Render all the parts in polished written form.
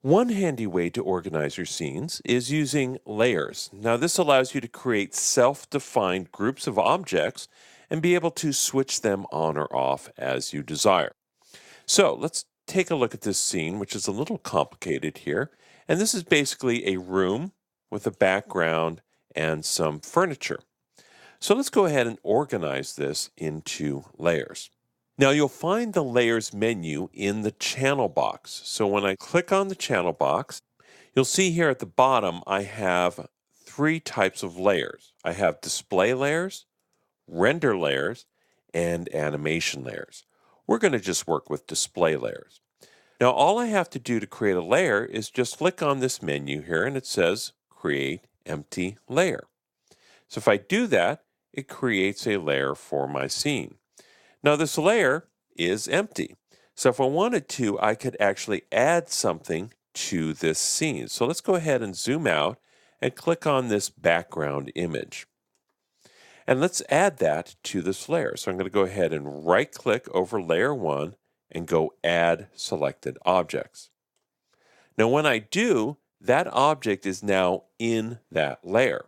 One handy way to organize your scenes is using layers. Now, this allows you to create self-defined groups of objects and be able to switch them on or off as you desire. So let's take a look at this scene, which is a little complicated here. And this is basically a room with a background and some furniture. So let's go ahead and organize this into layers. Now you'll find the layers menu in the channel box. So when I click on the channel box, you'll see here at the bottom, I have three types of layers. I have display layers, render layers, and animation layers. We're going to just work with display layers. Now all I have to do to create a layer is just click on this menu here and it says create empty layer. So if I do that, it creates a layer for my scene. Now this layer is empty. So if I wanted to, I could actually add something to this scene. So let's go ahead and zoom out and click on this background image. And let's add that to this layer. So I'm going to go ahead and right click over layer 1 and go add selected objects. Now when I do, that object is now in that layer.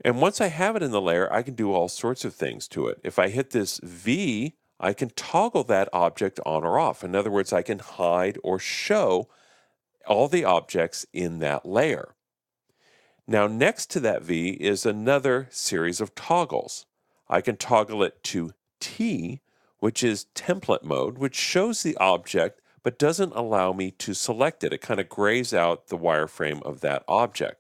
And once I have it in the layer, I can do all sorts of things to it. If I hit this V, I can toggle that object on or off. In other words, I can hide or show all the objects in that layer. Now, next to that V is another series of toggles. I can toggle it to T, which is template mode, which shows the object but doesn't allow me to select it. It kind of grays out the wireframe of that object.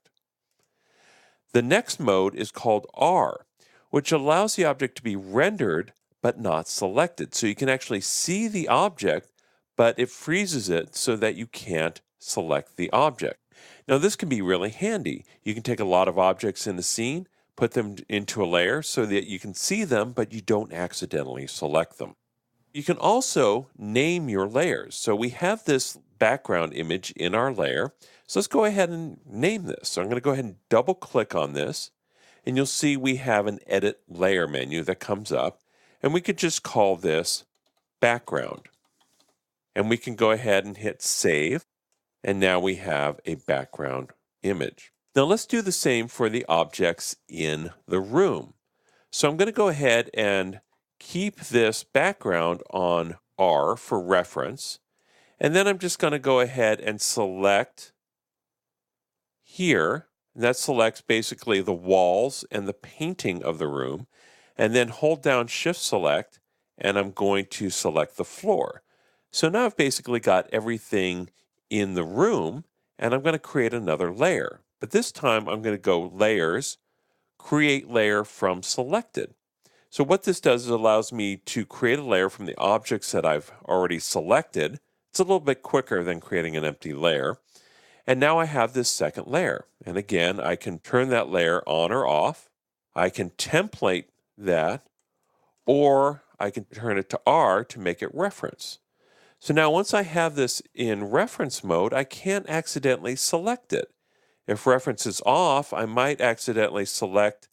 The next mode is called R, which allows the object to be rendered but not selected. So you can actually see the object, but it freezes it so that you can't select the object. Now this can be really handy. You can take a lot of objects in a scene, put them into a layer so that you can see them, but you don't accidentally select them. You can also name your layers. So we have this background image in our layer. So let's go ahead and name this. So I'm going to go ahead and double click on this, and you'll see we have an edit layer menu that comes up, and we could just call this background. And we can go ahead and hit save, and now we have a background image. Now let's do the same for the objects in the room. So I'm going to go ahead and keep this background on R for reference, and then I'm just going to go ahead and select here. That selects basically the walls and the painting of the room, and then hold down Shift Select, and I'm going to select the floor. So now I've basically got everything in the room, and I'm going to create another layer. But this time I'm going to go Layers, Create Layer from Selected. So what this does is allows me to create a layer from the objects that I've already selected. It's a little bit quicker than creating an empty layer. And now I have this second layer. And again, I can turn that layer on or off. I can template that, or I can turn it to R to make it reference. So now once I have this in reference mode, I can't accidentally select it. If reference is off, I might accidentally select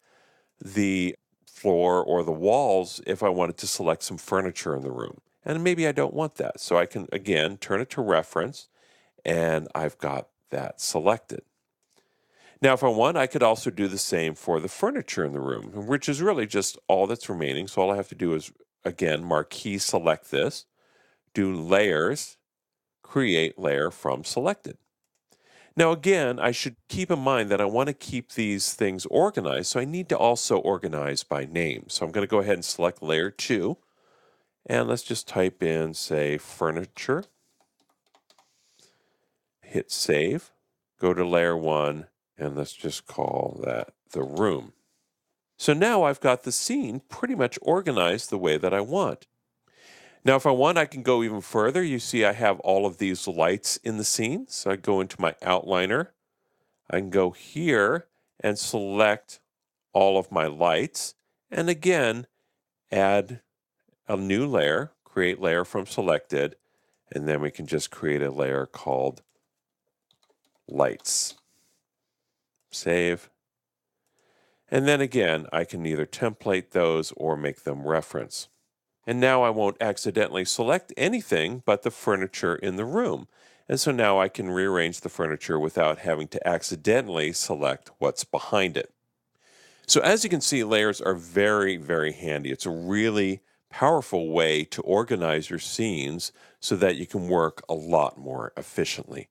the floor or the walls if I wanted to select some furniture in the room. And maybe I don't want that. So I can, again, turn it to reference, and I've got that selected. Now, if I want, I could also do the same for the furniture in the room, which is really just all that's remaining. So all I have to do is, again, marquee select this, do layers, create layer from selected. Now again, I should keep in mind that I want to keep these things organized, so I need to also organize by name. So I'm going to go ahead and select layer 2, and let's just type in, say, furniture, hit save, go to layer 1, and let's just call that the room. So now I've got the scene pretty much organized the way that I want. Now, if I want, I can go even further. You see I have all of these lights in the scene. So I go into my outliner. I can go here and select all of my lights. And again, add a new layer, create layer from selected, and then we can just create a layer called lights. Save. And then again, I can either template those or make them reference. And now I won't accidentally select anything but the furniture in the room. And so now I can rearrange the furniture without having to accidentally select what's behind it. So as you can see, layers are very, very handy. It's a really powerful way to organize your scenes so that you can work a lot more efficiently.